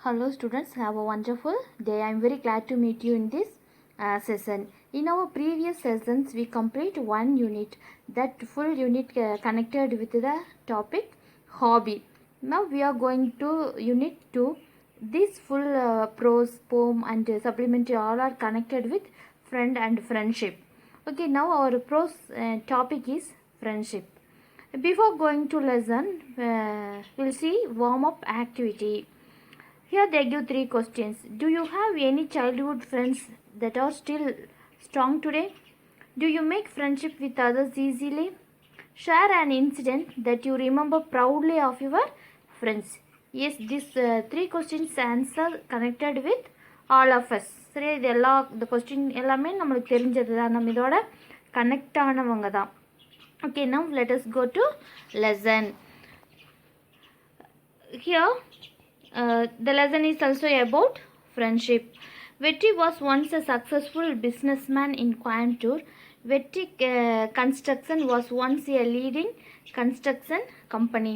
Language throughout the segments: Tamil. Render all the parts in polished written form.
Hello students, have a wonderful day. I am very glad to meet you in this session. In our previous sessions, we complete one unit. That full unit connected with the topic hobby. Now we are going to unit 2. This full prose, poem and supplementary all are connected with friend and friendship. Okay, now our prose topic is friendship. Before going to lesson, we'll see warm-up activity. Here they give 3 questions. Do you have any childhood friends that are still strong today? Do you make friendship with others easily? Share an incident that you remember proudly of your friends. Yes, these 3 questions answer connected with all of us. சரி இது இந்த கொஸ்டின் எல்லாமே நம்மளுக்கு தெரிஞ்சது தான், நம்ம இதோட கனெக்ட் ஆனவங்க தான். Okay, now let us go to lesson. Here the lesson is also about friendship. Vetri was once a successful businessman in Coimbatore. Vetri Construction was once a leading construction company.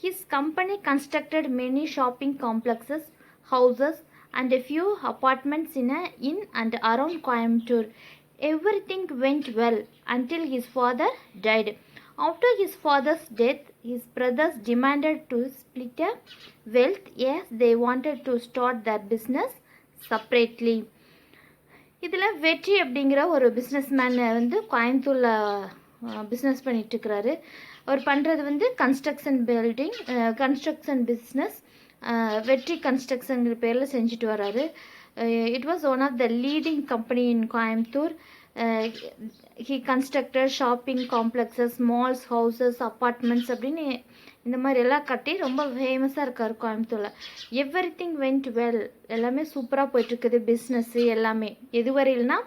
His company constructed many shopping complexes, houses and a few apartments in and around Coimbatore. Everything went well until his father died. After his father's death, his brothers demanded to split a wealth as they wanted to start their business separately. இதில் வெற்றி அப்படிங்கிற ஒரு பிஸ்னஸ்மேன் வந்து கோயம்புத்தூரில் பிஸ்னஸ் பண்ணிகிட்ருக்கிறாரு. அவர் பண்ணுறது வந்து கன்ஸ்ட்ரக்ஷன் பிஸ்னஸ். வெற்றி கன்ஸ்ட்ரக்ஷன்கிற பேரில் செஞ்சுட்டு வர்றாரு. It was one of the leading company in Coimbatore. he constructed shopping complexes, malls, houses, apartments அப்படின்னு இந்த மாதிரி எல்லாம் கட்டி ரொம்ப ஃபேமஸாக இருக்கார் கோயம்புத்தூரில். எவ்ரிதிங் வெண்ட் வெல், எல்லாமே சூப்பராக போயிட்டுருக்குது பிஸ்னஸ்ஸு எல்லாமே. எதுவரையில்னா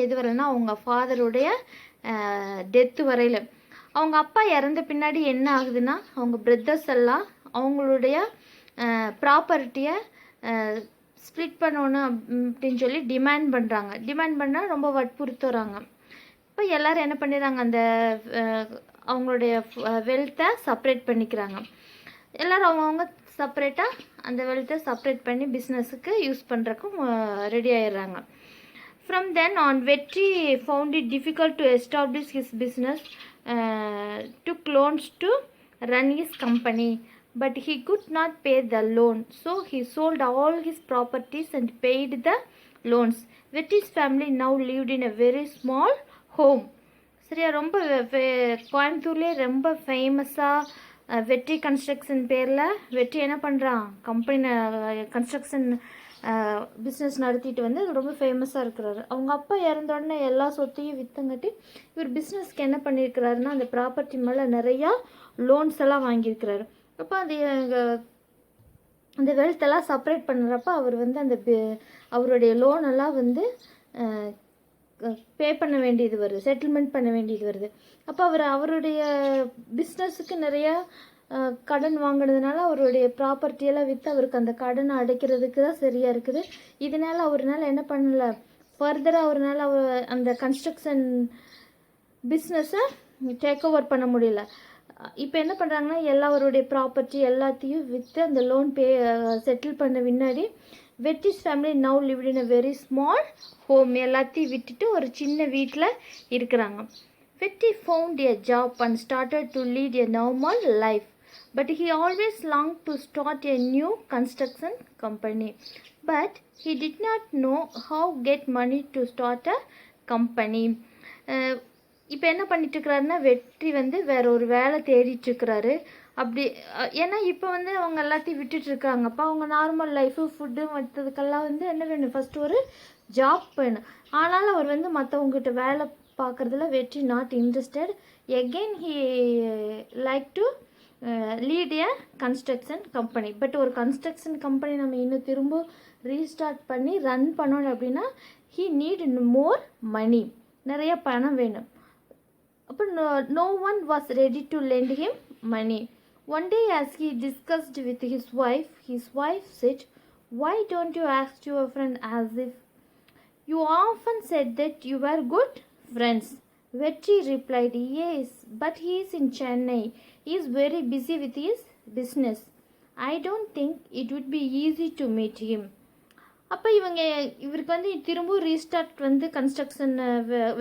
எதுவரையில்னா அவங்க ஃபாதருடைய டெத்து வரையில். அவங்க அப்பா இறந்த பின்னாடி என்ன ஆகுதுன்னா, அவங்க பிரதர்ஸ் எல்லாம் அவங்களுடைய ப்ராப்பர்ட்டியை ஸ்ப்ளிட் பண்ணணும் அப்படின்னு சொல்லி டிமாண்ட் பண்ணுறாங்க. டிமாண்ட் பண்ணால் ரொம்ப வற்புறுத்துறாங்க. இப்போ எல்லோரும் என்ன பண்ணிடுறாங்க, அந்த அவங்களுடைய வெல்த்தை செப்ரேட் பண்ணிக்கிறாங்க. எல்லோரும் அவங்கவுங்க செப்ரேட்டாக அந்த வெல்த்தை செப்ரேட் பண்ணி பிஸ்னஸுக்கு யூஸ் பண்ணுறக்கும் ரெடி ஆயிடுறாங்க. ஃப்ரம் தென் ஆன் வெற்றி found it difficult to establish his business, took loans to run his company. But he could not pay the loan, so he sold all his properties and paid the loans. Vetti's family now lived in a very small home. சரியா, ரொம்ப கோயம்புத்தூர்லேயே ரொம்ப ஃபேமஸாக வெற்றி கன்ஸ்ட்ரக்ஷன் பேரில் வெற்றி என்ன பண்ணுறான், கம்பெனி கன்ஸ்ட்ரக்ஷன் பிஸ்னஸ் நடத்திட்டு வந்து அது ரொம்ப ஃபேமஸாக இருக்கிறாரு. அவங்க அப்பா இறந்த உடனே எல்லா சொத்தையும் விற்றங்காட்டி இவர் பிஸ்னஸ்க்கு என்ன பண்ணியிருக்கிறாருன்னா, அந்த ப்ராப்பர்ட்டி மேலே நிறையா லோன்ஸ் எல்லாம் வாங்கியிருக்கிறாரு. அப்போ அந்த வெல்த்தெல்லாம் செப்ரேட் பண்ணுறப்ப அவர் வந்து அவருடைய லோனெல்லாம் வந்து பே பண்ண வேண்டியது வருது, செட்டில்மெண்ட் பண்ண வேண்டியது வருது. அப்போ அவருடைய பிஸ்னஸுக்கு நிறையா கடன் வாங்கினதுனால அவருடைய ப்ராப்பர்ட்டியெல்லாம் விற்று அவருக்கு அந்த கடனை அடைக்கிறதுக்கு தான் சரியாக இருக்குது. இதனால் அவரால் என்ன பண்ணலை, ஃபர்தராக அவரால் அந்த கன்ஸ்ட்ரக்ஷன் பிஸ்னஸை டேக் ஓவர் பண்ண முடியல. இப்போ என்ன பண்ணுறாங்கன்னா, எல்லாருடைய ப்ராப்பர்ட்டி எல்லாத்தையும் விற்று அந்த லோன் செட்டில் பண்ண பின்னாடி Vetri's family now lived in a very small home. எல்லாத்தையும் விட்டுட்டு ஒரு சின்ன வீட்டில் இருக்கிறாங்க. Vetri found a job and started to lead a normal life. But he always long to start a new construction company. But he did not know how get money to start a company. இப்போ என்ன பண்ணிட்டுருக்கிறாருன்னா, வெற்றி வந்து வேற ஒரு வேலை தேடிட்டுருக்கிறாரு. அப்படி ஏன்னா இப்போ வந்து அவங்க எல்லாத்தையும் விட்டுட்டுருக்காங்க. அப்போ அவங்க நார்மல் லைஃபு ஃபுட்டு மற்றதுக்கெல்லாம் வந்து என்ன வேணும், ஃபஸ்ட்டு ஒரு ஜாப் வேணும். ஆனாலும் அவர் வந்து மற்றவங்ககிட்ட வேலை பார்க்குறதுல வெற்றி not interested. Again he like to lead a construction company. But ஒரு கன்ஸ்ட்ரக்ஷன் கம்பெனி நம்ம இன்னும் திரும்ப ரீஸ்டார்ட் பண்ணி ரன் பண்ணணும் அப்படின்னா ஹி நீட் மோர் மணி, நிறைய பணம் வேணும். அப்போ no one was ready to lend him money. One day as he discussed with his wife said, "Why don't you ask your friend as if you often said that you were good friends?" Vetri replied, "Yes, but he is in Chennai. He is very busy with his business. I don't think it would be easy to meet him. அப்போ இவருக்கு திரும்பவும் ரீஸ்டார்ட் கன்ஸ்ட்ரக்ஷன்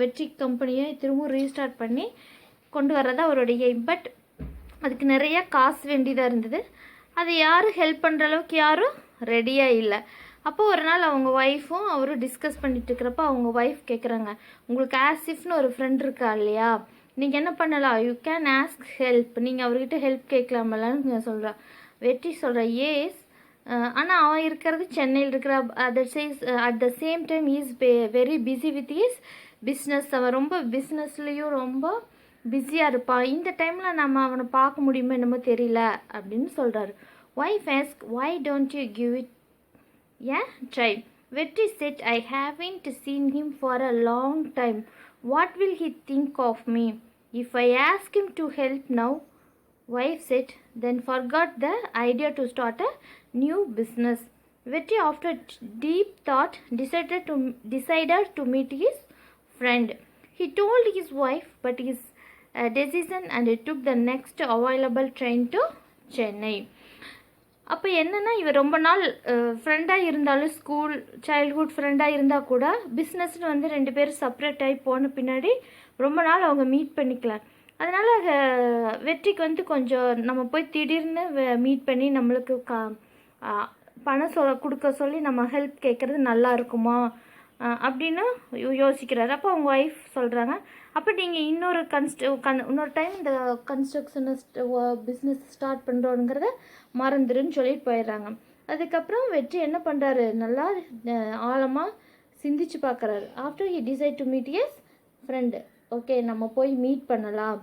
வெற்றி கம்பெனியை திரும்பவும் ரீஸ்டார்ட் பண்ணி கொண்டு வர்றது அவருடைய எய்ம். பட் அதுக்கு நிறைய காசு வேண்டியதாக இருந்தது. அது யாரும் ஹெல்ப் பண்ணுற அளவுக்கு யாரும் ரெடியாக இல்லை. அப்போ ஒரு நாள் அவங்க ஒய்ஃபும் அவரும் டிஸ்கஸ் பண்ணிட்டு இருக்கிறப்ப அவங்க ஒய்ஃப் கேட்குறாங்க, உங்களுக்கு ஆசிஃப்னு ஒரு ஃப்ரெண்ட் இருக்கா இல்லையா, நீங்கள் என்ன பண்ணலாம், யூ கேன் ஆஸ்க் ஹெல்ப், நீங்கள் அவர்கிட்ட ஹெல்ப் கேட்கலாமலான்னு சொல்கிறா. வெற்றி சொல்கிற ஏஸ், ஆனால் அவன் இருக்கிறது சென்னையில் இருக்கிற at the same time is very busy with is business. அவன் ரொம்ப பிஸ்னஸ்லேயும் ரொம்ப பிஸியாக இருப்பான். இந்த டைமில் நம்ம அவனை பார்க்க முடியுமோ என்னமோ தெரியல அப்படின்னு சொல்கிறாரு. Wife ask, why don't you give it try. Vetri said, I haven't seen him for a long time. What will he think of me if I ask him to help now? Wife said, then forgot the idea to start a new business. Vetri, after deep thought, decided to meet his friend. He told his wife but his decision and he took the next available train to Chennai. அப்போ என்னென்னா, இவர் ரொம்ப நாள் ஃப்ரெண்டாக இருந்தாலும், ஸ்கூல் சைல்ட்ஹுட் ஃப்ரெண்டாக இருந்தால் கூட பிஸ்னஸ்னு 2 பேரும் செப்பரேட் ஆகி போன பின்னாடி ரொம்ப நாள் அவங்க மீட் பண்ணிக்கலாம். அதனால் வெற்றிக்கு கொஞ்சம் நம்ம போய் திடீர்னு மீட் பண்ணி நம்மளுக்கு பணம் கொடுக்க சொல்லி நம்ம ஹெல்ப் கேட்குறது நல்லா இருக்குமா அப்படின்னு யோசிக்கிறாரு. அப்போ அவங்க ஒய்ஃப் சொல்கிறாங்க, அப்போ நீங்கள் இன்னொரு டைம் இந்த கன்ஸ்ட்ரக்ஷனை பிஸ்னஸ் ஸ்டார்ட் பண்ணுறோங்கிறத மறந்துருன்னு சொல்லிட்டு போயிடுறாங்க. அதுக்கப்புறம் வெற்றி என்ன பண்ணுறாரு, நல்லா ஆழமாக சிந்திச்சு பார்க்குறாரு. After he decide to meet his friend, okay நம்ம போய் மீட் பண்ணலாம்.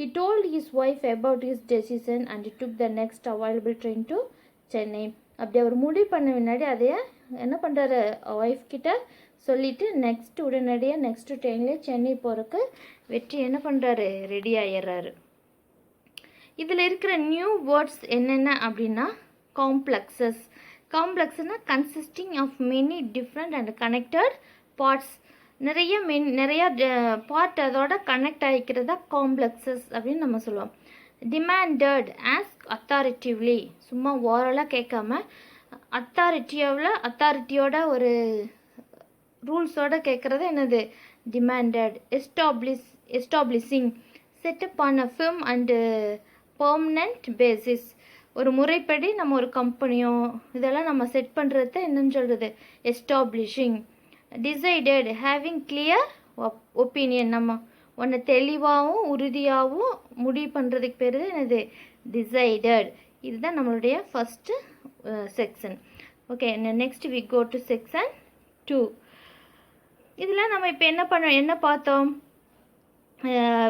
He told his wife about his decision and took the next available train to Chennai. அப்படி அவர் முடிவு பண்ண முன்னாடி அதையே என்ன பண்ணுறாரு, ஒய்ஃப் கிட்ட சொல்லிவிட்டு உடனடியாக நெக்ஸ்ட் ட்ரெயின்லேயே சென்னை போகிறதுக்கு வெற்றி என்ன பண்ணுறாரு, ரெடி ஆகிடுறாரு. இதில் இருக்கிற நியூ வேர்ட்ஸ் என்னென்ன அப்படின்னா, காம்ப்ளெக்ஸஸ். காம்ப்ளெக்ஸ்னால் consisting of many different and connected parts. நிறைய பார்ட் அதோட கனெக்ட் ஆகிக்கிறதா காம்ப்ளெக்ஸஸ் அப்படின்னு நம்ம சொல்லுவோம். டிமாண்டட் ஆஸ்க் அத்தாரிட்டிவ்லி, சும்மா ஓரலாக கேட்காம அத்தாரிட்டியோட ஒரு ரூல்ஸோட கேட்குறது என்னது, demanded. Establishing setup on a firm and permanent basis. ஒரு முறைப்படி நம்ம ஒரு கம்பெனியோ இதெல்லாம் நம்ம செட் பண்ணுறது என்னன்னு சொல்கிறது, establishing. Decided having clear opinion, நம்ம ஒன்று தெளிவாகவும் உறுதியாகவும் முடிவு பண்ணுறதுக்கு பேர் என்னது, டிசைடட். இதுதான் நம்மளுடைய first section. Okay, next we go to section 2. இதில் நம்ம இப்போ என்ன பார்த்தோம்,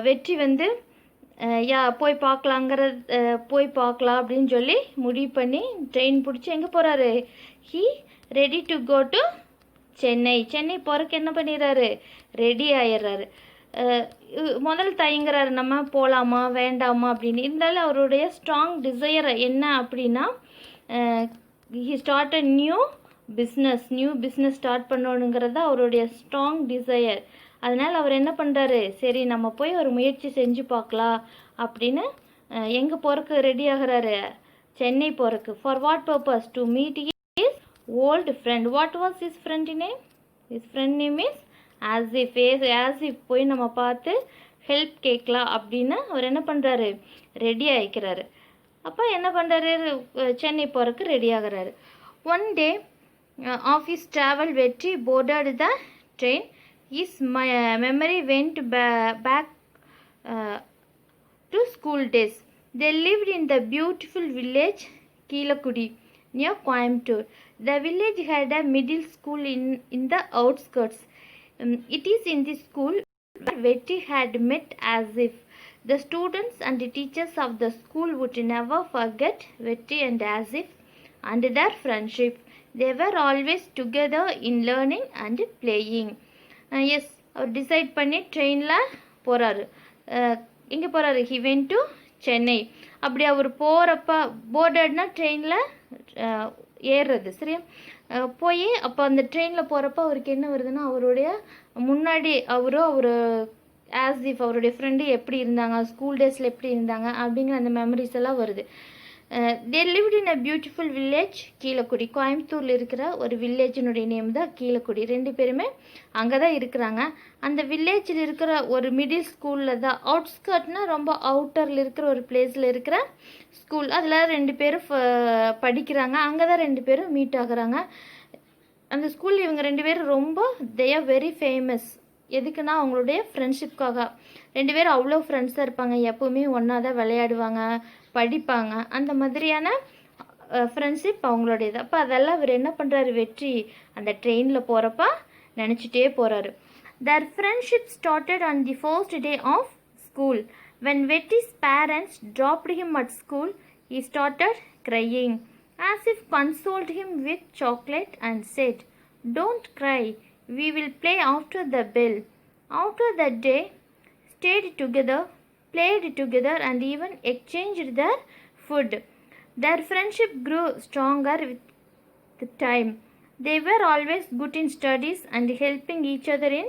வெற்றி போய் பார்க்கலாம் அப்படின்னு சொல்லி முடிவு பண்ணி ட்ரெயின் பிடிச்சி எங்கே போகிறாரு, he ready to go to Chennai போகிறதுக்கு என்ன பண்ணிடுறாரு, ரெடி ஆயிடுறாரு. முதல் தயங்குறாரு, நம்ம போகலாமா வேண்டாமா அப்படின்னு. இருந்தாலும் அவருடைய ஸ்ட்ராங் டிசையர் என்ன அப்படின்னா, he start a new business start பண்ணணுங்கிறது அவருடைய ஸ்ட்ராங் டிசையர். அதனால் அவர் என்ன பண்ணுறாரு, சரி நம்ம போய் ஒரு முயற்சி செஞ்சு பார்க்கலாம் அப்படின்னு எங்கே போகிறக்கு ரெடி ஆகிறாரு, சென்னை போகிறக்கு. For what purpose, to meet his old friend. What was his friend name, his friend name is Asif. போய் நம்ம பார்த்து ஹெல்ப் கேட்கலாம் அப்படின்னு அவர் என்ன பண்ணுறாரு, ரெடி ஆகிக்கிறாரு. அப்போ என்ன பண்ணுறாரு, சென்னை போகிறக்கு ரெடி ஆகிறாரு. ஒன் டே ஆஃபீஸ் ட்ராவல் வெற்றி boarded the train. His memory went back to school days. They lived in the beautiful village Keelakudi near Coimbatore. The village had a middle school in the outskirts. It is in this school where Vetri had met Asif. The students and the teachers of the school would never forget Vetri and Asif and their friendship. They were always together in learning and playing. Yes, அவர் டிசைட் பண்ணி ட்ரெயினில் போகிறாரு. எங்கே போகிறாரு, he went to சென்னை. அப்படி அவர் போகிறப்ப போர்டட்னா ட்ரெயினில் ஏறுறது, சரியா. போய் அப்போ அந்த ட்ரெயினில் போகிறப்ப அவருக்கு என்ன வருதுன்னா, அவருடைய முன்னாடி அவர் ஆசிஃப் அவருடைய ஃப்ரெண்டு எப்படி இருந்தாங்க, ஸ்கூல் டேஸில் எப்படி இருந்தாங்க அப்படிங்கிற அந்த மெமரிஸ் எல்லாம் வருது. தே lived in a beautiful village Keezhakudi. கோயம்புத்தூரில் இருக்கிற ஒரு வில்லேஜினுடைய நேம் தான் கீழக்குடி. ரெண்டு பேருமே அங்கே தான் இருக்கிறாங்க. அந்த வில்லேஜில் இருக்கிற ஒரு மிடில் ஸ்கூலில் தான், அவுட்ஸ்கர்ட்னால் ரொம்ப அவுட்டரில் இருக்கிற ஒரு பிளேஸில் இருக்கிற ஸ்கூல், அதில் ரெண்டு பேரும் படிக்கிறாங்க. அங்கே தான் ரெண்டு பேரும் மீட் ஆகுறாங்க. அந்த ஸ்கூல் இவங்க ரெண்டு பேரும் ரொம்ப தே ஆர் வெரி ஃபேமஸ். எதுக்குன்னா அவங்களுடைய ஃப்ரெண்ட்ஷிப்காக. ரெண்டு பேரும் அவ்வளோ ஃப்ரெண்ட்ஸாக இருப்பாங்க. எப்போவுமே ஒன்றா தான் விளையாடுவாங்க, படிப்பாங்க. அந்த மாதிரியான ஃப்ரெண்ட்ஷிப் அவங்களுடையது. அப்போ அதெல்லாம் அவர் என்ன பண்ணுறாரு, வெற்றி அந்த ட்ரெயினில் போகிறப்ப நினச்சிட்டே போகிறாரு. Their friendship started on the first day of school. When Vetti's parents dropped him at school, he started crying, as if consoled him with chocolate and said, "Don't cry. We will play after the bell." After that day, stayed together, played together, and even exchanged their food. Their friendship grew stronger with the time. They were always good in studies and helping each other in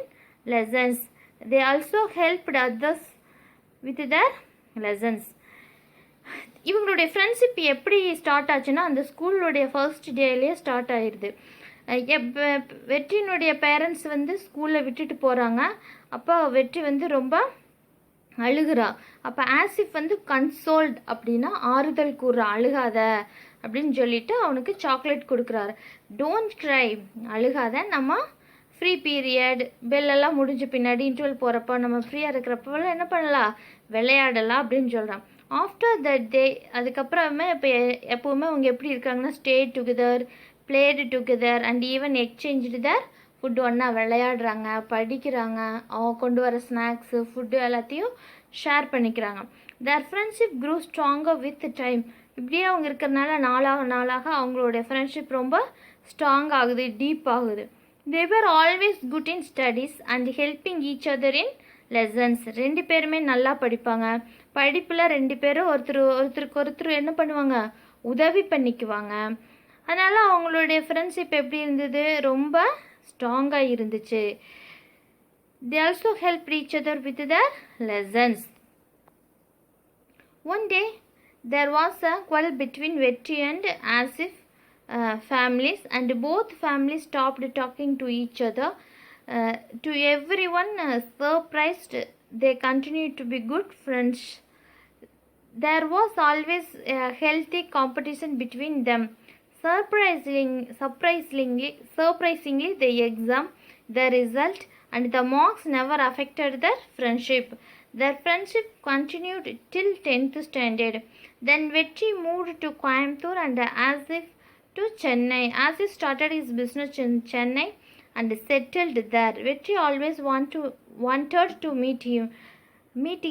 lessons. They also helped others with their lessons. இவங்களுடைய ஃப்ரெண்ட்ஷிப் எப்படி ஸ்டார்ட் ஆச்சுன்னா, அந்த ஸ்கூலுடைய ஃபர்ஸ்ட் டேலேயே ஸ்டார்ட் ஆயிடுது. வெற்றியினுடைய பேரண்ட்ஸ் வந்து ஸ்கூலில் விட்டுட்டு போகிறாங்க. அப்போ வெற்றி வந்து ரொம்ப அழுகிறா. அப்போ ஆசிஃப் வந்து கன்சோல்ட் அப்படின்னா ஆறுதல் கூறுற, அழுகாத அப்படின்னு சொல்லிட்டு அவனுக்கு சாக்லேட் கொடுக்குறாரு. டோன்ட் க்ரை, அழுகாத, நம்ம ஃப்ரீ பீரியட் பெல்லெல்லாம் முடிஞ்ச பின்னாடி இன்டர்வல் போகிறப்போ நம்ம ஃப்ரீயாக இருக்கிறப்பெல்லாம் என்ன பண்ணலாம், விளையாடலாம் அப்படின்னு சொல்கிறான். ஆஃப்டர் தட் டே, அதுக்கப்புறமே இப்போ எப்போவுமே அவங்க எப்படி இருக்காங்கன்னா, stay together, played together and even exchange their food. ஒன்றா விளையாடுறாங்க, படிக்கிறாங்க, அவங்க கொண்டு வர ஸ்நாக்ஸு ஃபுட்டு எல்லாத்தையும் ஷேர் பண்ணிக்கிறாங்க. Their friendship grew stronger with time. இப்படியே அவங்க இருக்கிறனால நாளாக அவங்களுடைய ஃப்ரெண்ட்ஷிப் ரொம்ப ஸ்ட்ராங் ஆகுது, டீப் ஆகுது. They were always good in studies and helping each other in lessons. ரெண்டு பேருமே நல்லா படிப்பாங்க. படிப்பில் ரெண்டு பேரும் ஒருத்தருக்கு ஒருத்தர் என்ன பண்ணுவாங்க, உதவி பண்ணிக்குவாங்க. அதனால் அவங்களுடைய ஃப்ரெண்ட்ஷிப் எப்படி இருந்தது, ரொம்ப ஸ்ட்ராங்காக இருந்துச்சு. They also helped each other with their lessons. One day there was a quarrel between Vetri and Asif families, and both families stopped talking to each other. To everyone surprised, they continued to be good friends. There was always a healthy competition between them. Surprisingly, the exam, the result, and the marks never affected their friendship. Their friendship continued till 10th standard. Then Vetri moved to Coimbatore and Asif to Chennai. Asif started his business in Chennai and settled there. Vetri always wanted to meet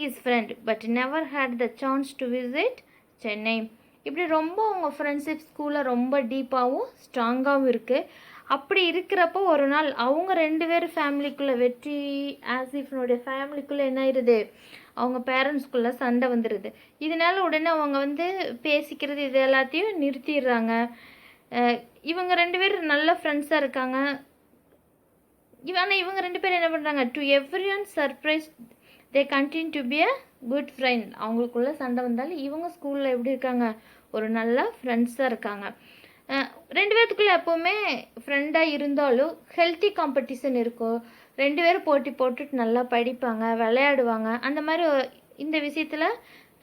his friend, but never had the chance to visit Chennai. இப்படி ரொம்ப அவங்க ஃப்ரெண்ட்ஷிப் ஸ்கூலில் ரொம்ப டீப்பாகவும் ஸ்ட்ராங்காகவும் இருக்குது. அப்படி இருக்கிறப்போ ஒரு நாள் அவங்க ரெண்டு பேரும் ஃபேமிலிக்குள்ளே, வெற்றி ஆசிஃபினுடைய ஃபேமிலிக்குள்ளே என்ன ஆயிடுது, அவங்க பேரண்ட்ஸ்குள்ளே சண்டை வந்துடுது. இதனால உடனே அவங்க வந்து பேசிக்கிறது இது எல்லாத்தையும் நிறுத்திடுறாங்க. இவங்க ரெண்டு பேரும் நல்ல ஃப்ரெண்ட்ஸாக இருக்காங்க. ஆனால் இவங்க ரெண்டு பேரும் என்ன பண்ணுறாங்க, to every one surprise they continue to be a good friend. அவங்களுக்குள்ள சண்டை வந்தாலும் இவங்க ஸ்கூலில் எப்படி இருக்காங்க, ஒரு நல்ல ஃப்ரெண்ட்ஸாக இருக்காங்க. ரெண்டு பேர்த்துக்குள்ளே எப்போவுமே ஃப்ரெண்டாக இருந்தாலும் ஹெல்த்தி காம்படிஷன் இருக்கும். ரெண்டு பேரும் போட்டி போட்டுட்டு நல்லா படிப்பாங்க, விளையாடுவாங்க. அந்த மாதிரி இந்த விஷயத்தில்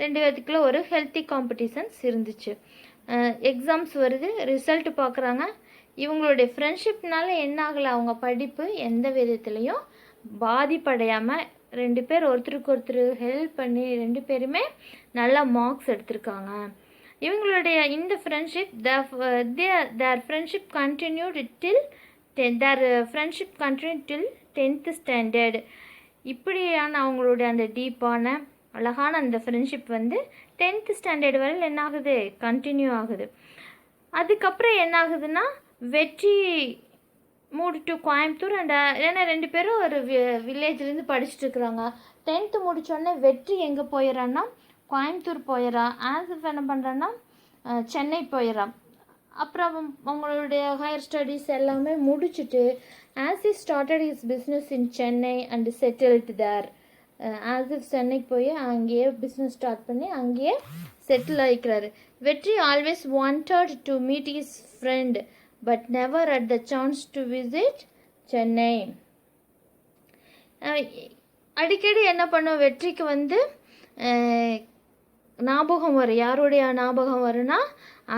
ரெண்டு பேர்த்துக்குள்ளே ஒரு ஹெல்த்தி காம்படிஷன்ஸ் இருந்துச்சு. எக்ஸாம்ஸ் வருது, ரிசல்ட் பார்க்குறாங்க. இவங்களுடைய ஃப்ரெண்ட்ஷிப்னால என்ன ஆகலை, அவங்க படிப்பு எந்த விதத்துலேயும் பாதிப்படையாமல் ரெண்டு பேர் ஒருத்தருக்கு ஒருத்தர் ஹெல்ப் பண்ணி ரெண்டு பேருமே நல்லா மார்க்ஸ் எடுத்திருக்காங்க. இவங்களுடைய இந்த ஃப்ரெண்ட்ஷிப் தேர் ஃப்ரெண்ட்ஷிப் கண்டினியூட் டில் 10th ஸ்டாண்டர்ட். இப்படியான அவங்களுடைய அந்த டீப்பான அழகான அந்த ஃப்ரெண்ட்ஷிப் வந்து 10th ஸ்டாண்டர்ட் வரையில் என்ன ஆகுது, கண்டினியூ ஆகுது. அதுக்கப்புறம் என்ன ஆகுதுன்னா, வெற்றி மூடு டு கோயம்புத்தூர் அண்ட் ஏன்னா ரெண்டு பேரும் ஒரு வில்லேஜ்லேருந்து படிச்சுட்டு இருக்கிறாங்க. 10th முடித்தோடனே வெற்றி எங்கே போயிடறான்னா கோயம்புத்தூர் போயிடறான். ஆசிஃப் என்ன பண்ணுறான்னா சென்னை போயிடறான். அப்புறம் அவங்களுடைய ஹையர் ஸ்டடீஸ் எல்லாமே முடிச்சுட்டு Asif started his business in Chennai and settled there. Asif சென்னைக்கு போய் அங்கேயே பிஸ்னஸ் ஸ்டார்ட் பண்ணி அங்கேயே செட்டில் ஆகிக்கிறாரு. வெற்றி always wanted to meet his friend but never at the chance to visit Chennai. அடிக்கடி என்ன பண்ணும், வெற்றிக்கு வந்து ஞாபகம் வரும். யாருடைய ஞாபகம் வரும்னா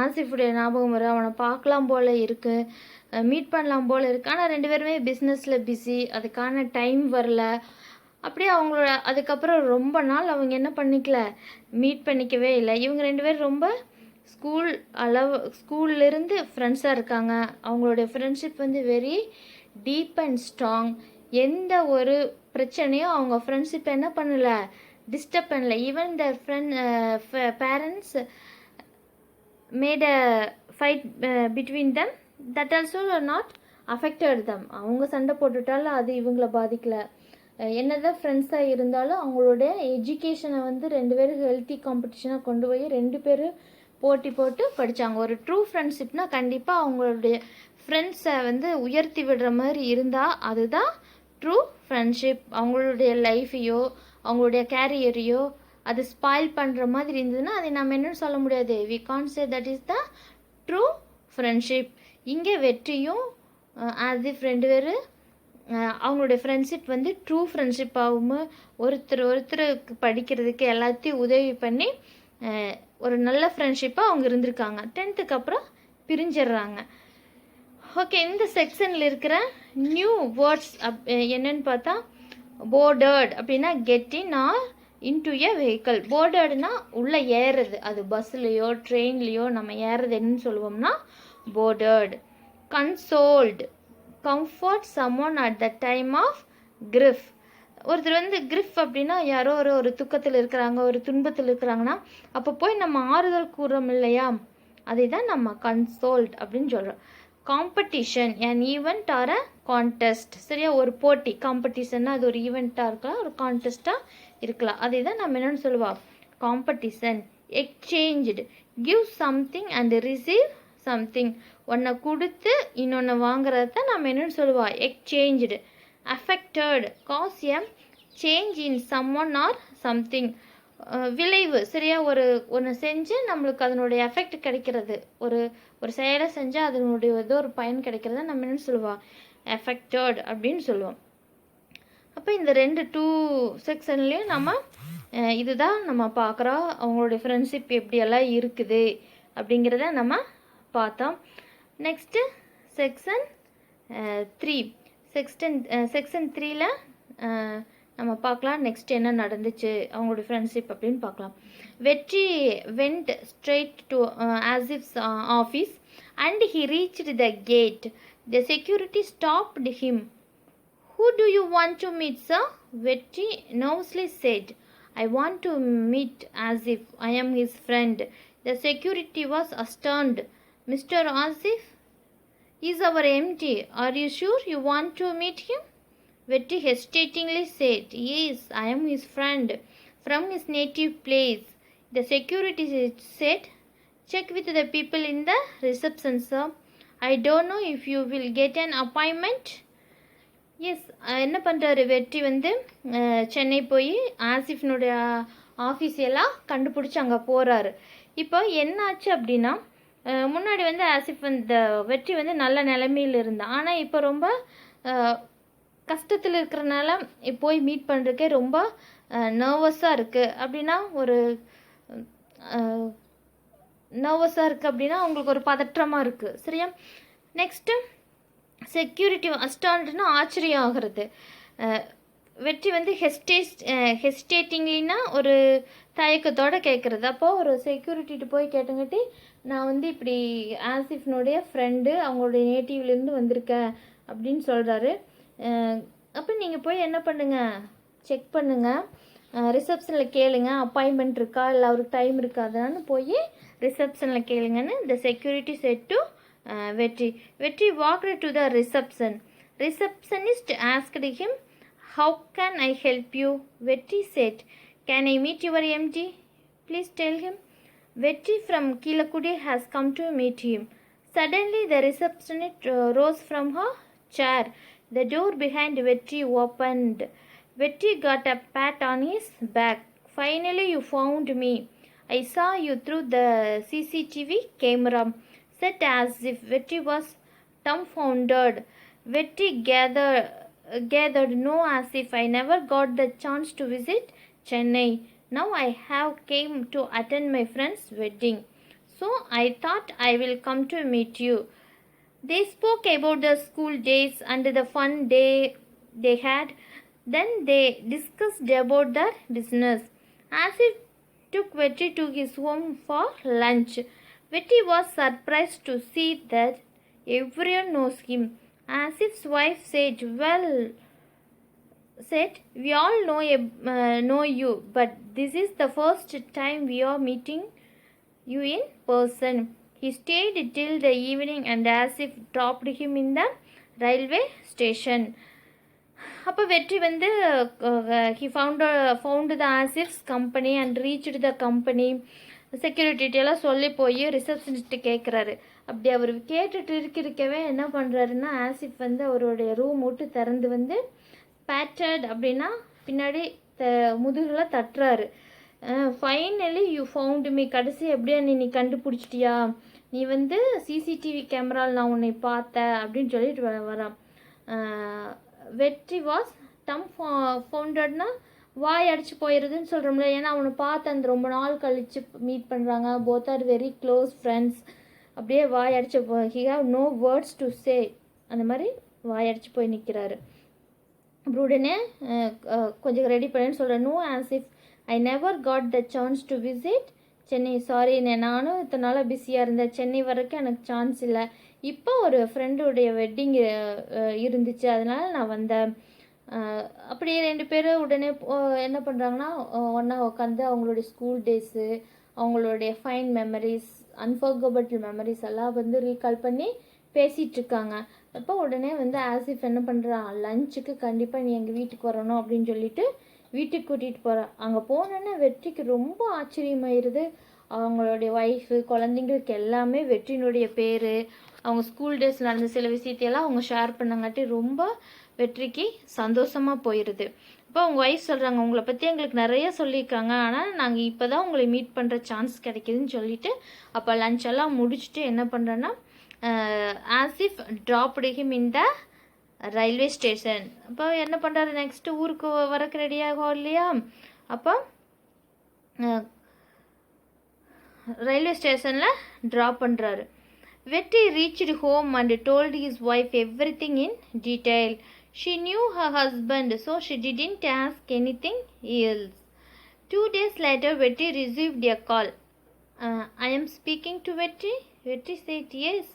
ஆசிஃபுடைய ஞாபகம் வரும். அவனை பார்க்கலாம் போல் இருக்குது, மீட் பண்ணலாம் போல் இருக்குது. ஆனால் ரெண்டு பேருமே பிஸ்னஸில் பிஸி, அதுக்கான டைம் வரல. அப்படியே அவங்களோட அதுக்கப்புறம் ரொம்ப நாள் அவங்க என்ன பண்ணிக்கல, மீட் பண்ணிக்கவே இல்லை. இவங்க ரெண்டு பேரும் ரொம்ப ஸ்கூல்லேருந்து ஃப்ரெண்ட்ஸாக இருக்காங்க. அவங்களுடைய ஃப்ரெண்ட்ஷிப் வந்து வெரி டீப் அண்ட் ஸ்ட்ராங். எந்த ஒரு பிரச்சனையும் அவங்க ஃப்ரெண்ட்ஷிப் என்ன பண்ணலை, டிஸ்டர்ப் பண்ணல. Even their parents made a fight between them, that also not affected them. அவங்க சண்டை போட்டுட்டாலும் அது இவங்களை பாதிக்கலை. என்னதான் ஃப்ரெண்ட்ஸாக இருந்தாலும் அவங்களுடைய எஜுகேஷனை வந்து ரெண்டு பேரும் ஹெல்த்தி காம்படிஷனாக கொண்டு போய் ரெண்டு பேரும் போட்டி போட்டு படித்தாங்க. ஒரு ட்ரூ ஃப்ரெண்ட்ஷிப்னால் கண்டிப்பாக அவங்களுடைய ஃப்ரெண்ட்ஸை வந்து உயர்த்தி விடுற மாதிரி இருந்தால் அதுதான் ட்ரூ ஃப்ரெண்ட்ஷிப். அவங்களுடைய லைஃப்பையோ அவங்களுடைய கேரியரையோ அது ஸ்பாயில் பண்ணுற மாதிரி இருந்ததுன்னா அதை நம்ம என்னன்னு சொல்ல முடியாது. We can't say that is the true friendship. இங்கே வெற்றியும் ஆசிஃப் ரெண்டு பேர் அவங்களுடைய ஃப்ரெண்ட்ஷிப் வந்து ட்ரூ ஃப்ரெண்ட்ஷிப் ஆகும். ஒருத்தருக்கு படிக்கிறதுக்கு எல்லாத்தையும் உதவி பண்ணி ஒரு நல்ல ஃப்ரெண்ட்ஷிப்பாக அவங்க இருந்திருக்காங்க. 10th அப்புறம் பிரிஞ்சிடுறாங்க. ஓகே, இந்த செக்ஷனில் இருக்கிற நியூ வேர்ட்ஸ் என்னன்னு பார்த்தா, போர்டர்ட் அப்படின்னா get in R into a vehicle. போர்டர்டுனா உள்ளே ஏறுறது, அது பஸ்லையோ ட்ரெயின்லேயோ நம்ம ஏறுறது என்னன்னு சொல்லுவோம்னா போர்டர்ட். கன்சோல்டு, comfort சம்மோன் at the time of grief. ஒருத்தர் வந்து கிரிஃப் அப்படின்னா யாரோ ஒரு துக்கத்தில் இருக்கிறாங்க, ஒரு துன்பத்தில் இருக்கிறாங்கன்னா அப்போ போய் நம்ம ஆறுதல் கூறுறோம் இல்லையா, அதை தான் நம்ம கன்சோல்ட் அப்படின்னு சொல்கிறோம். Competition, an event or a contest. சரியா, ஒரு போட்டி, காம்படிஷன்னா அது ஒரு ஈவெண்ட்டாக இருக்கலாம், ஒரு கான்டெஸ்ட்டாக இருக்கலாம். அதை தான் நம்ம என்னென்னு சொல்லுவோம், competition. Exchange, give something and receive something. ஒன்றை கொடுத்து இன்னொன்று வாங்குறது தான் நம்ம என்னென்னு சொல்லுவோம், exchange. Affected, cause a change in someone or something. விளைவு, சரியா, ஒன்று செஞ்சு நம்மளுக்கு அதனுடைய எஃபெக்ட் கிடைக்கிறது, ஒரு செயலை செஞ்சால் அதனுடைய ஏதோ ஒரு பயன் கிடைக்கிறத நம்ம என்னென்னு சொல்லுவோம், எஃபெக்டட் அப்படின்னு சொல்லுவோம். அப்போ இந்த 2 செக்ஷன்லேயும் நம்ம இதுதான் நம்ம பார்க்குறோம், அவங்களுடைய ஃப்ரெண்ட்ஷிப் எப்படியெல்லாம் இருக்குது அப்படிங்கிறத நம்ம பார்த்தோம். Next section 3. செக்ஷன் 3ல நம்ம பார்க்கலாம் நெக்ஸ்ட் என்ன நடந்துச்சு அவங்களுடைய ஃப்ரெண்ட்ஷிப் அப்படின்னு பார்க்கலாம். Vetri went straight to Asif's office and he reached the gate. The security stopped him. Who do you want to meet, sir? Vetri nervously said. I want to meet Asif. I am his friend. The security was astounded. Mr. Asif is our MD. Are you sure you want to meet him? Vetri hesitatingly said, yes, I am his friend from his native place. The security said, check with the people in the reception, sir. I don't know if you will get an appointment. Yes, என்ன பண்ணுறாரு வெற்றி வந்து சென்னை போய் ஆசிஃபினுடைய ஆஃபீஸ் எல்லாம் கண்டுபிடிச்சி அங்கே போகிறாரு. இப்போ என்ன ஆச்சு அப்படின்னா, முன்னாடி வந்து ஆசிஃப் வந்து வெற்றி வந்து நல்ல நிலைமையில் இருந்தான். ஆனால் இப்போ ரொம்ப கஷ்டத்தில் இருக்கிறனால போய் மீட் பண்ணுறதுக்கே ரொம்ப நர்வஸாக இருக்குது. அப்படின்னா ஒரு நர்வஸாக இருக்குது அப்படின்னா அவங்களுக்கு ஒரு பதற்றமாக இருக்குது. சரியா, நெக்ஸ்ட்டு செக்யூரிட்டி அஸ்டாண்டுன்னா ஆச்சரியம் ஆகிறது. வெற்றி வந்து ஹெஸ்டேட்டிங்லின்னா ஒரு தயக்கத்தோடு கேட்குறது. அப்போது ஒரு செக்யூரிட்டிட்டு போய் கேட்டங்காட்டி, நான் வந்து இப்படி ஆசிஃப்னுடைய ஃப்ரெண்டு அவங்களுடைய நேட்டிவ்லேருந்து வந்திருக்கேன் அப்படின்னு சொல்கிறாரு. அப்போ நீங்கள் போய் என்ன பண்ணுங்கள், செக் பண்ணுங்கள், ரிசப்ஷனில் கேளுங்க, அப்பாயின்மெண்ட் இருக்கா இல்லை அவருக்கு டைம் இருக்கா, அதனால போய் ரிசப்ஷனில் கேளுங்கன்னு the security said to Vetri. Vetri walked to the reception. Receptionist asked him, how can I help you? Vetri said, can I meet your MD? Please tell him. Vetri from Kilakudi has come to meet him. Suddenly the receptionist rose from her chair. The door behind Vetri opened. Vetri got a pat on his back. Finally, you found me. I saw you through the CCTV camera, said as if Vetri was dumbfounded. Vetri gathered no, as if I never got the chance to visit Chennai. Now I have came to attend my friend's wedding. So I thought I will come to meet you. They spoke about the school days and the fun they had. Then they discussed about their business. Asif took Vetri to his home for lunch. Vetri was surprised to see that everyone knows him. Asif's wife said, "We all know you, but this is the first time we are meeting you in person." He stayed till the evening and Asif dropped him in the railway station. அப்போ வெற்றி வந்து he found the Asif's company and reached the company. Security எல்லாம் சொல்லி போய் ரிசப்ஷனிஸ்ட்டு கேட்குறாரு. அப்படி அவர் கேட்டுட்டு இருக்கவே என்ன பண்ணுறாருன்னா, ஆசிஃப் வந்து அவருடைய ரூம் விட்டு திறந்து வந்து பேட்டர்ட் அப்படின்னா பின்னாடி முதுகில் தட்டுறாரு. ஃபைனலி யூ ஃபவுண்ட் மீ, கடைசி எப்படியா நீ கண்டுபிடிச்சிட்டியா, நீ வந்து சிசிடிவி கேமராவில் நான் உன்னை பார்த்தேன் அப்படின்னு சொல்லிட்டு வரான். வெற்றி வாஸ் ஃபவுண்டட்னா வாய் அடிச்சு போயிடுதுன்னு சொல்கிறோம்ல, ஏன்னா அவனை பார்த்து அந்த ரொம்ப நாள் கழித்து மீட் பண்ணுறாங்க. Both are very close friends. அப்படியே வாய் அடிச்சு he have no words to say, அந்த மாதிரி வாய் அடிச்சு போய் நிற்கிறாரு. அப்புறம் உடனே கொஞ்சம் ரெடி பண்ணுன்னு சொல்கிறேன். No Asif, I never got the chance to visit Chennai. Sorry, நானும் இத்தனை நாளாக பிஸியாக இருந்தேன், சென்னை வரைக்கும் எனக்கு சான்ஸ் இல்லை. இப்போ ஒரு ஃப்ரெண்டுடைய வெட்டிங் இருந்துச்சு, அதனால் நான் வந்தேன். அப்படியே ரெண்டு பேரும் உடனே என்ன பண்ணுறாங்கன்னா, ஒன்றா உட்காந்து அவங்களுடைய ஸ்கூல் டேஸு, அவங்களுடைய ஃபைன் மெமரிஸ், அன்ஃபர்கபபிள் மெமரிஸ் எல்லாம் வந்து ரீகால் பண்ணி பேசிகிட்டு இருக்காங்க. அப்போ உடனே வந்து ஆசிஃப் என்ன பண்ணுறான், லஞ்சுக்கு கண்டிப்பாக நீ எங்கள் வீட்டுக்கு வரணும் அப்படின்னு சொல்லிட்டு வீட்டுக்கு கூட்டிகிட்டு போகிறான். அங்கே போனோன்னே வெற்றிக்கு ரொம்ப ஆச்சரியமாயிருது. அவங்களுடைய ஒய்ஃபு, குழந்தைங்களுக்கு எல்லாமே வெற்றியினுடைய பேர், அவங்க ஸ்கூல் டேஸில் நடந்த சில விஷயத்தையெல்லாம் அவங்க ஷேர் பண்ணங்காட்டி ரொம்ப வெற்றிக்கு சந்தோஷமாக போயிடுது. இப்போ அவங்க ஒய்ஃப் சொல்கிறாங்க, உங்களை பற்றி எங்களுக்கு நிறைய சொல்லியிருக்காங்க, ஆனால் நாங்கள் இப்போ தான் உங்களை மீட் பண்ணுற சான்ஸ் கிடைக்கிதுன்னு சொல்லிட்டு அப்போ லஞ்செல்லாம் முடிச்சுட்டு என்ன பண்ணுறேன்னா, Asif dropped him in the railway station. அப்போ என்ன பண்ணுறாரு, நெக்ஸ்ட்டு ஊருக்கு வரக்கு ரெடியாகும் இல்லையா, அப்போ ரயில்வே ஸ்டேஷனில் ட்ராப் பண்ணுறாரு. Vetri reached home and told his wife everything in detail. She knew her husband, so she didn't ask anything else. 2 days later, Vetri received a call. I am speaking to Vetri. Vetri said, yes.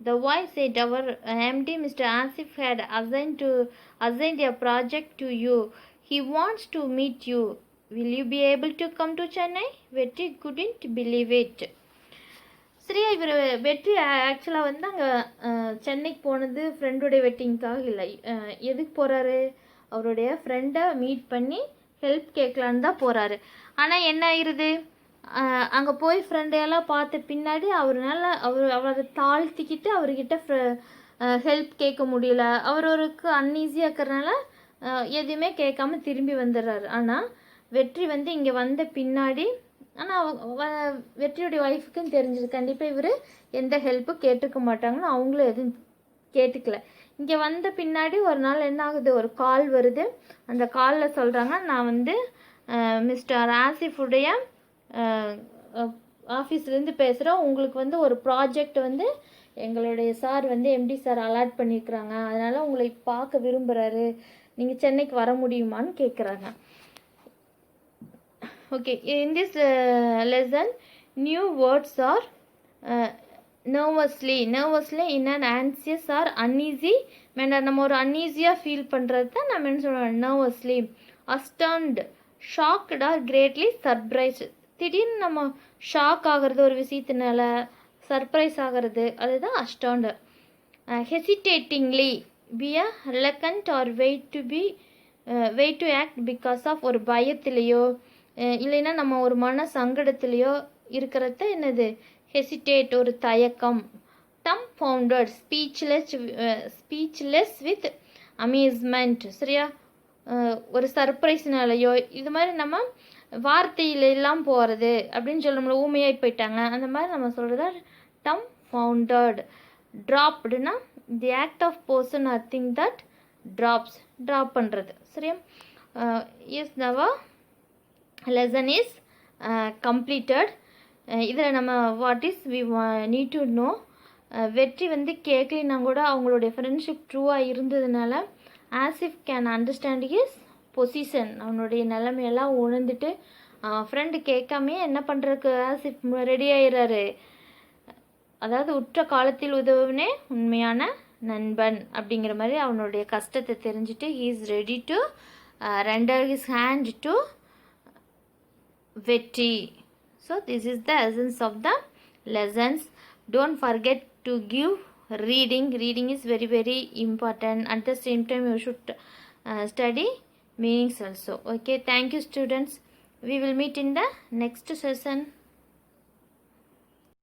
The voice said, our MD, Mr. Asif, had assigned a project to you. He wants to meet you. Will you be able to come to Chennai? Vetri couldn't believe it. சரியா, இவர் வெற்றி ஆக்சுவலாக வந்து அங்கே சென்னைக்கு போனது ஃப்ரெண்டுடைய வெட்டிங்க்காக இல்லை. எதுக்கு போகிறாரு, அவருடைய ஃப்ரெண்டை மீட் பண்ணி ஹெல்ப் கேட்கலான்னு தான் போகிறாரு. ஆனால் என்ன ஆயிடுது, அங்கே போய் ஃப்ரெண்டையெல்லாம் பார்த்த பின்னாடி அவரை தாழ்த்திக்கிட்டு அவர்கிட்ட ஹெல்ப் கேட்க முடியல. அவருக்கு அன்ஈஸியாக இருக்கிறனால எதுவுமே கேட்காம திரும்பி வந்துடுறாரு. ஆனால் வெற்றி வந்து இங்கே வந்த பின்னாடி, ஆனால் வெற்றியுடைய ஒய்ஃபுக்கும் தெரிஞ்சது கண்டிப்பாக இவர் எந்த ஹெல்ப்பும் கேட்டுக்க மாட்டாங்கன்னு அவங்களும் எதுவும் கேட்டுக்கல. இங்கே வந்த பின்னாடி ஒரு நாள் என்ன ஆகுது, ஒரு கால் வருது. அந்த காலில் சொல்கிறாங்க, நான் வந்து மிஸ்டர் ஆசிஃபுடைய ஆஃபீஸ்லேருந்து பேசுகிறோம், உங்களுக்கு வந்து ஒரு ப்ராஜெக்ட் வந்து எங்களுடைய சார் வந்து எம்டி சார் அலாட் பண்ணியிருக்கிறாங்க, அதனால் உங்களை பார்க்க விரும்புகிறாரு, நீங்கள் சென்னைக்கு வர முடியுமான்னு கேட்குறாங்க. Okay, in this lesson, new words are nervously in an anxious or uneasy manner. நம்ம ஒரு அன்ஈஸியாக ஃபீல் பண்ணுறது தான் நம்ம என்ன சொல்லுவோம், nervously. astounded, shocked or greatly surprised. திடீர்னு நம்ம ஷாக் ஆகிறது ஒரு விஷயத்தினால, சர்ப்ரைஸ் ஆகிறது, அதுதான் astounded. hesitatingly, be a reluctant or wait to act because of ஒரு பயத்திலேயோ இல்லைன்னா நம்ம ஒரு மன சங்கடத்துலேயோ இருக்கிறத என்னது, ஹெசிடேட், ஒரு தயக்கம். dumbfounded, speechless with amazement. சரியா, ஒரு சர்ப்ரைஸ்னாலையோ இது மாதிரி நம்ம வார்த்தையில எல்லாம் போகிறது அப்படின்னு சொல்லணும்ல, ஊமையாய் போயிட்டாங்க அந்த மாதிரி நம்ம சொல்கிறத டம் ஃபவுண்டட். ட்ராப்டுனா the act of person or thing that drops, drop பண்ணுறது. சரியா? Is now lesson is completed. இதில் நம்ம what is we need to know, Vetri வந்து கேட்கலினா கூட அவங்களுடைய ஃப்ரெண்ட்ஷிப் ட்ரூவாக இருந்ததுனால Asif can understand his position, அவனுடைய நிலைமையெல்லாம் உணர்ந்துட்டு ஃப்ரெண்டு கேட்காமே என்ன பண்ணுறதுக்கு ஆசிஃப் ரெடி ஆயிடுறாரு. அதாவது உற்ற காலத்தில் உதவுனே உண்மையான நண்பன் அப்படிங்கிற மாதிரி அவனுடைய கஷ்டத்தை தெரிஞ்சுட்டு he is ready to render his hand to Vetri. So this is the essence of the lessons. Don't forget to give reading. Reading is very very important. At the same time you should study meanings also. Okay, thank you students. We will meet in the next session.